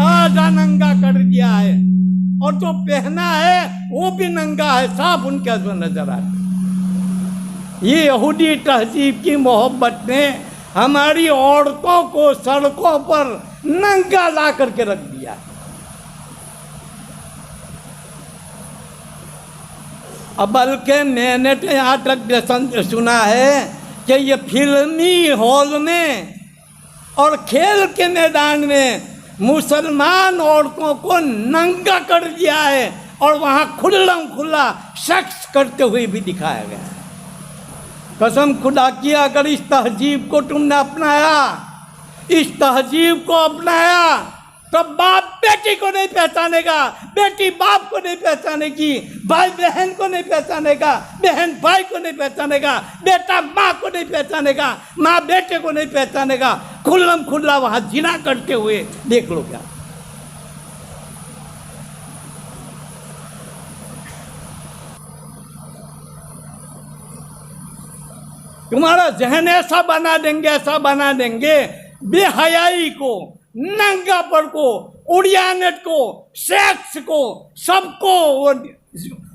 आधा नंगा कर दिया है और जो पहना है वो भी नंगा है, साफ उनके नजर आता। ये यहूदी तहजीब की मोहब्बत ने हमारी औरतों को सड़कों पर नंगा ला करके रख दिया। अब बल्कि मैंने तो यहाँ तक सुना है कि ये फिल्मी हॉल में और खेल के मैदान में मुसलमान औरतों को नंगा कर दिया है और वहाँ खुला सेक्स करते हुए भी दिखाया गया है। कसम खुदा की, अगर इस तहजीब को तुमने अपनाया, इस तहजीब को अपनाया, तो बाप बेटी को नहीं पहचानेगा, बेटी बाप को नहीं पहचानेगी, भाई बहन को नहीं पहचानेगा, बहन भाई को नहीं पहचानेगा, बेटा माँ को नहीं पहचानेगा, माँ बेटे को नहीं पहचानेगा। खुला वहाँ जिना करते हुए देख लो क्या। तुम्हारा जहन ऐसा बना देंगे बेहयाई को, नंगापन को, उड़ियानट को, सेक्स को, सबको वो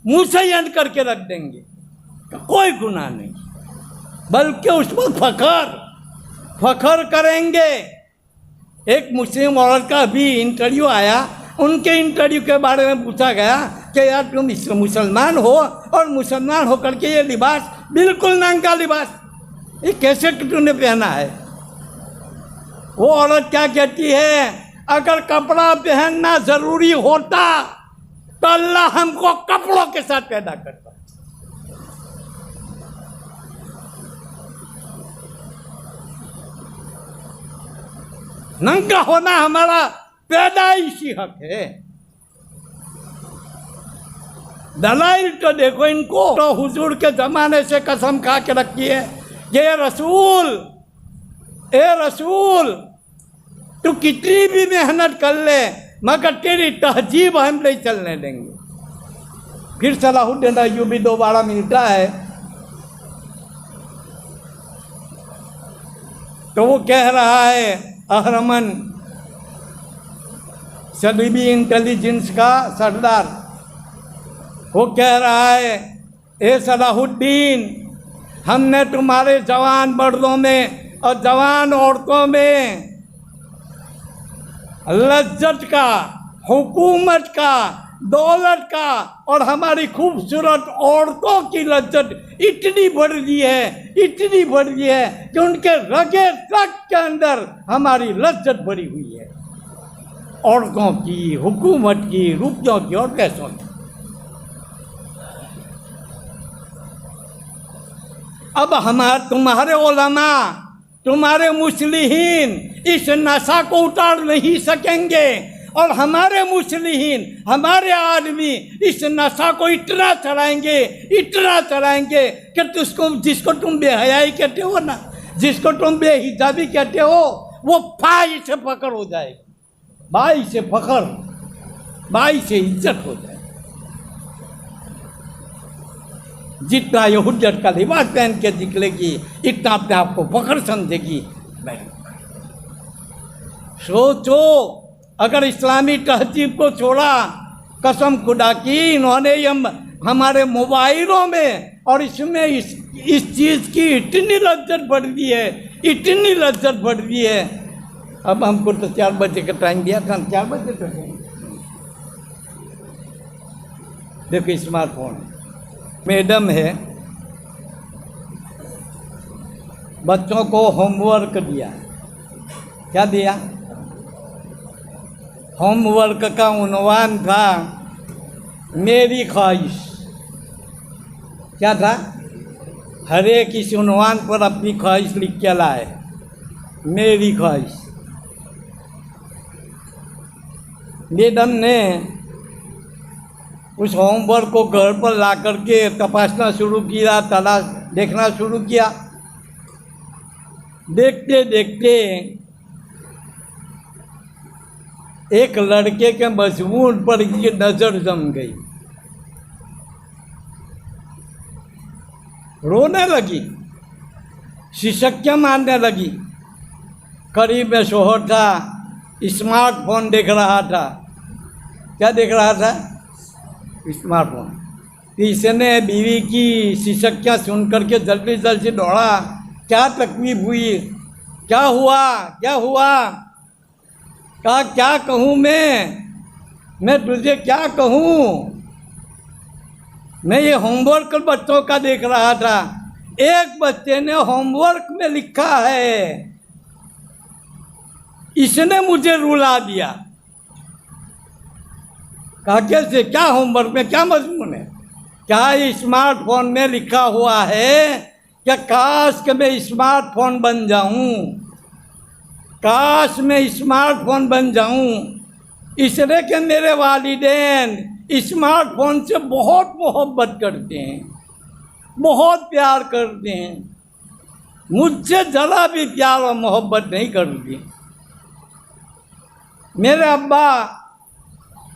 मुसयन करके रख देंगे। कोई गुनाह नहीं, बल्कि उस पर फखर करेंगे। एक मुस्लिम औरत का भी इंटरव्यू आया, उनके इंटरव्यू के बारे में पूछा गया कि यार तुम मुसलमान हो और मुसलमान होकर के ये लिबास, बिल्कुल नंगा लिबास, ये कैसे तुमने पहना है। वो औरत क्या कहती है, अगर कपड़ा पहनना जरूरी होता तो अल्लाह हमको कपड़ों के साथ पैदा करता। नंगा होना हमारा पैदाइशी हक है। दलाइल तो देखो इनको, तो हुजूर के जमाने से कसम खा के रखी है, ये रसूल तू कितनी भी मेहनत कर ले, मगर तेरी तहजीब हम नहीं चलने देंगे। फिर सलाहुद्दीन अय्यूबी दोबारा मिलता है तो वो कह रहा है, अहरमन सलीबी इंटेलिजेंस का सरदार, वो कह रहा है, ए सलाहुद्दीन, हमने तुम्हारे जवान मर्दों में और जवान औरतों में लज्जत का, हुकूमत का, दौलत का और हमारी खूबसूरत औरतों की लज्जत इतनी बढ़ गई है, इतनी बढ़ गई है कि उनके रगे तक के अंदर हमारी लज्जत भरी हुई है, औरतों की, हुकूमत की, रुपयों की और पैसों की। अब तुम्हारे उलमा, तुम्हारे मुस्लिहीन इस नशा को उतार नहीं सकेंगे, और हमारे मुस्लिहीन, हमारे आदमी इस नशा को इतना चलाएंगे, इतना चलाएंगे कि जिसको तुम बेहयाई कहते हो ना, जिसको तुम बेहिजाबी कहते हो, वो भाई से फखर हो जाएगा, भाई से फखर, भाई से इज्जत हो जाए। जितना यहूदियत का लिबास पहन के निकलेगी, इतना अपने आप को फखर समझेगी। सोचो, अगर इस्लामी तहजीब को छोड़ा, कसम खुदा की इन्होंने हमारे मोबाइलों में और इसमें इस चीज़ की इतनी लज्जत बढ़ गई है, इतनी लज्जत बढ़ गई है। अब हमको तो 4 बजे का टाइम दिया था, 4 बजे तो देखो स्मार्टफोन, मैडम है, बच्चों को होमवर्क दिया। क्या दिया? होमवर्क का उन्वान था मेरी ख्वाहिश। क्या था? हर एक इस उन्वान पर अपनी ख्वाहिश लिख के लाए, मेरी ख्वाहिश। मैडम ने उस होमवर्क को घर पर ला करके तपासना शुरू किया, देखना शुरू किया। देखते देखते एक लड़के के मजमून पर ये नजर जम गई, रोने लगी, शिशक्या मारने लगी। करीब में शोहर था, स्मार्टफोन देख रहा था। क्या देख रहा था? स्मार्टफोन। इसने बीवी की शिशक्या सुन करके जल्दी जल्दी दौड़ा। क्या तकलीफ हुई? क्या हुआ? क्या हुआ? कहा क्या कहूँ मैं तुझे क्या कहूँ? मैं ये होमवर्क बच्चों का देख रहा था। एक बच्चे ने होमवर्क में लिखा है, इसने मुझे रुला दिया। कहा कैसे? क्या होमवर्क में क्या मजमून है? क्या स्मार्टफोन में लिखा हुआ है कि काश कि मैं स्मार्टफोन बन जाऊं, काश मैं स्मार्टफोन बन जाऊं। इसलिए कि मेरे वालिदैन स्मार्टफोन से बहुत मोहब्बत करते हैं, बहुत प्यार करते हैं, मुझसे ज़रा भी प्यार और मोहब्बत नहीं करती। मेरे अब्बा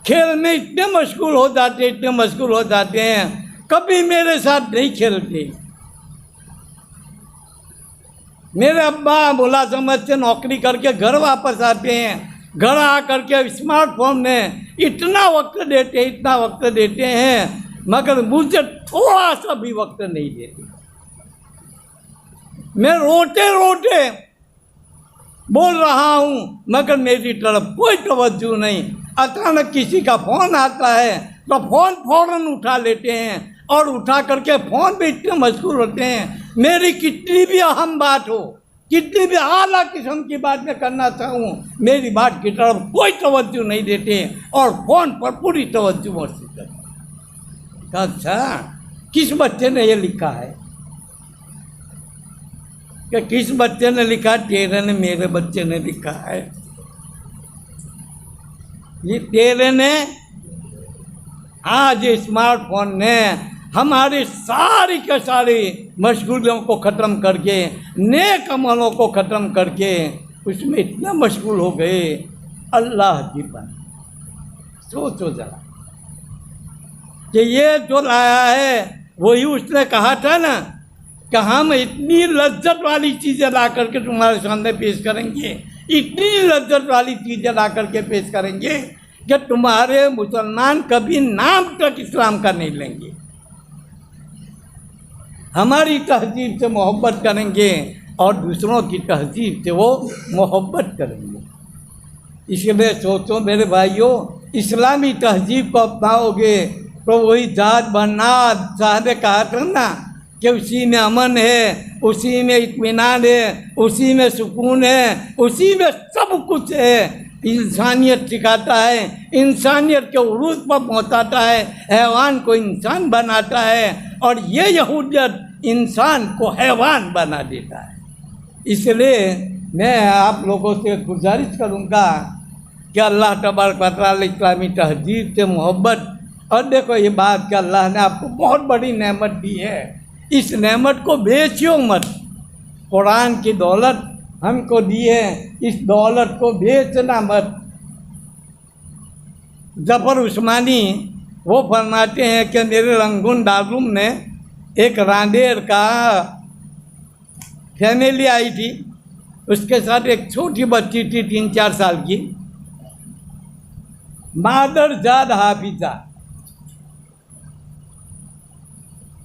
खेल में इतने मशगूल हो जाते, इतने मशगूल हो जाते हैं, कभी मेरे साथ नहीं खेलते। मेरे अब्बा मुलाजमत से नौकरी करके घर वापस आते हैं, घर आकर के स्मार्टफोन में इतना वक्त देते हैं, इतना वक्त देते हैं, मगर मुझे थोड़ा सा भी वक्त नहीं देते। मैं रोते रोते बोल रहा हूँ, मगर मेरी तरफ कोई तवज्जो नहीं। अचानक किसी का फ़ोन आता है तो फ़ोन फ़ौरन उठा लेते हैं, और उठा करके फ़ोन पे इतने मशगूल होते हैं। मेरी कितनी भी अहम बात हो, कितनी भी आला किस्म की बात मैं करना चाहूँ, मेरी बात की तरफ कोई तवज्जो नहीं देते और फ़ोन पर पूरी तवज्जो मर्जी करते। अच्छा, किस बच्चे ने ये लिखा है? कि किस बच्चे ने लिखा? तेरे ने, मेरे बच्चे ने लिखा है। ये तेरे ने, आज स्मार्टफोन ने हमारी सारी के सारी मशगूलियों को ख़त्म करके, नेक अमलों को ख़त्म करके उसमें इतना मशगूल हो गए। अल्लाह की बात सोचो जरा कि ये जो लाया है वही उसने कहा था ना कि हम इतनी लज्जत वाली चीज़ें ला करके तुम्हारे सामने पेश करेंगे, इतनी लज्जत वाली चीज़ें ला करके पेश करेंगे कि तुम्हारे मुसलमान कभी नाम तक इस्लाम का नहीं लेंगे। हमारी तहजीब से मोहब्बत करेंगे और दूसरों की तहजीब से वो मोहब्बत करेंगे। इसलिए सोचो मेरे भाइयों, इस्लामी तहजीब को अपनाओगे तो वही जात बन्नात साहब कहा था ना कि उसी में अमन है, उसी में इत्मीनान है, उसी में सुकून है, उसी में सब कुछ है। इंसानियत सिखाता है, इंसानियत के उरूज पर पहुँचाता है, हैवान को इंसान बनाता है और ये यहूदियत इंसान को हैवान बना देता है। इसलिए मैं आप लोगों से गुजारिश करूँगा कि अल्लाह तबारक व तआला इस्लामी तहजीब से मोहब्बत, और देखो ये बात कि अल्लाह ने आपको बहुत बड़ी नेमत दी है, इस नेमत को बेचियो मत। कुरान की दौलत हमको दी है, इस दौलत को बेचना मत। जफर उस्मानी वो फरमाते हैं कि मेरे रंगून दारूम ने एक रांडेर का फैमिली आई थी, उसके साथ एक छोटी बच्ची थी 3-4 साल की, मादरजाद हाफिजा।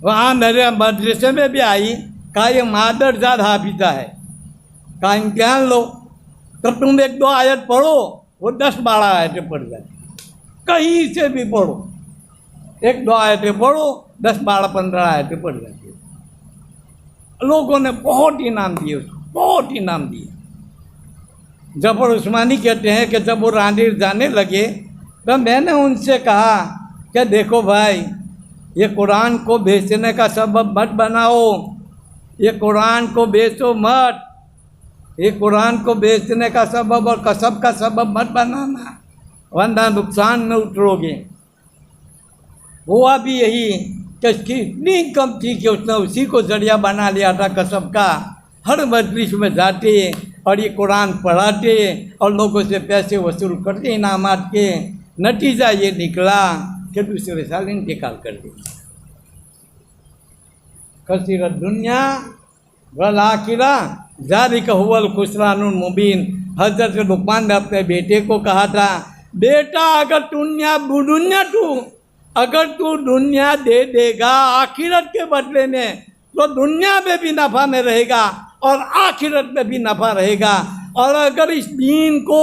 वहाँ मेरे मदरसे में भी आई, कहा ये मादरजाद हाफिजा है, कहा इम्तिहान लो तो तुम 1-2 आयत पढ़ो, वो 10-12 आयतें पढ़ जाती, कहीं से भी पढ़ो, 1-2 आयतें पढ़ो, 10-12-15 आयतें पढ़ जाती है। लोगों ने बहुत इनाम दिए उसको, बहुत इनाम दिए। जफर उस्मानी कहते हैं कि जब वो रांडीर जाने लगे तो मैंने उनसे कहा कि देखो भाई, ये कुरान को बेचने का सबब मत बनाओ, ये कुरान को बेचो मत, ये कुरान को बेचने का सबब और कसब का सबब मत बनाना, वरना नुकसान में उतरोगे। हुआ भी यही कि इसकी इतनी इनकम थी कि उसने उसी को जरिया बना लिया था कसब का। हर मजलिस में जाते और ये कुरान पढ़ाते और लोगों से पैसे वसूल करते इनामात के। नतीजा ये निकला कि दूसरे साल इंतकाल कर दिया। खसीरत दुनिया वल आखिरा ज़ालिका हुवल खुसरानुल मुबीन। हज़रत लुक़मान ने अपने बेटे को कहा था, बेटा अगर तू दुनिया दे देगा आखिरत के बदले में तो दुनिया में भी नफ़ा में रहेगा और आखिरत में भी नफ़ा रहेगा, और अगर इस दीन को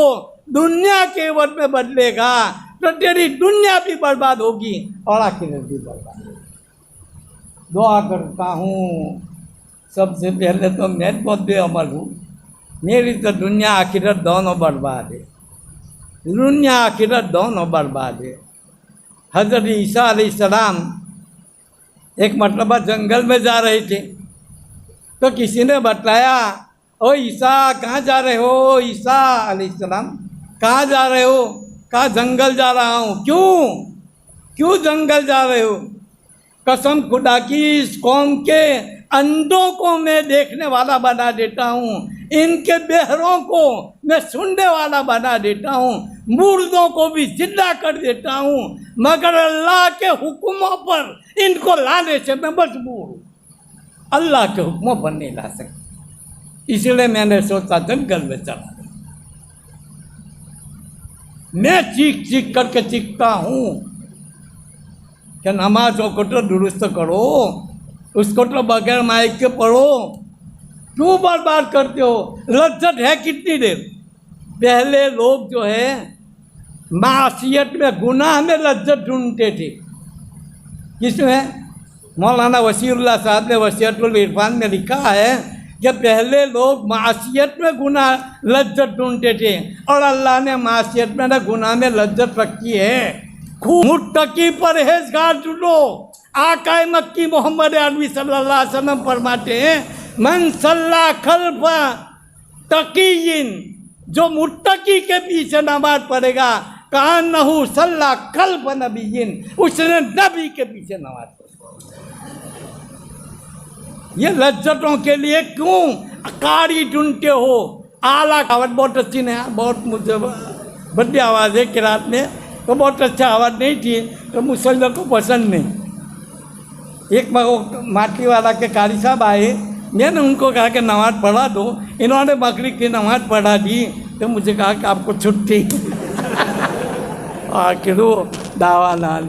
दुनिया के एवज में बदलेगा तो तेरी दुनिया भी बर्बाद होगी और आखिरत भी बर्बाद होगी। दुआ करता हूँ सबसे पहले तो मैं बहुत अमल हूँ, मेरी तो दुनिया आखिरत दोनों बर्बाद है, दुनिया आखिरत दोनों बर्बाद है। हज़रत ईसा अलैहिस्सलाम एक मरतबा जंगल में जा रहे थे तो किसी ने बताया, ओ ईसा कहाँ जा रहे हो? ईसा अलैहिस्सलाम कहाँ जा रहे हो? कहा जंगल जा रहा हूँ। क्यों जंगल जा रहे हो? कसम खुदा की इस कौम के अंधों को मैं देखने वाला बना देता हूँ, इनके बहरों को मैं सुनने वाला बना देता हूँ, मुर्दों को भी जिंदा कर देता हूँ, मगर अल्लाह के हुक्मों पर इनको लाने से मैं मजबूर हूँ, अल्लाह के हुक्मों पर नहीं ला सकता। इसलिए मैंने सोचा जंगल में चला। मैं चीख करके चीखता हूँ कि नमाजों को तो दुरुस्त करो, उसको तो बगैर माइक के पढ़ो, क्यों बर्बाद करते हो? लज्जत है कितनी देर? पहले लोग जो है मासियत में, गुनाह में लज्जत ढूंढते थे। किसमें? मौलाना वसीउल्लाह साहब ने वसीयतुल इरफान में लिखा है कि पहले लोग मासियत में गुनाह लज्जत ढूंढते थे और अल्लाह ने मासियत में ना गुनाह में लज्जत रखी है। खूब मुत्तकी परहेज़गार चुनो। आकाए मक्की मोहम्मद अरबी सल्लल्लाहु अलैहि वसल्लम फरमाते हैं, मन सल्ला खल्फ तकीयिन, जो मुत्तकी के पीछे नमाज पढ़ेगा, कान्नहु सल्ला खल्फ नबीयिन, उसने नबी के पीछे नमाज पढ़ी। ये लज्जतों के लिए क्यों कारी ढूंढते हो? आला आवाज़ बहुत अच्छी नहीं, बहुत मुझे बड़ी आवाज़ है किरात में, तो बहुत अच्छा आवाज़ नहीं थी तो मुसल्ला को पसंद नहीं। एक माटी वाला के कारी साहब आए, मैंने उनको कहा कि नमाज़ पढ़ा दो, इन्होंने बकरी की नमाज़ पढ़ा दी तो मुझे कहा कि आपको छुट्टी। आखिर दावा ना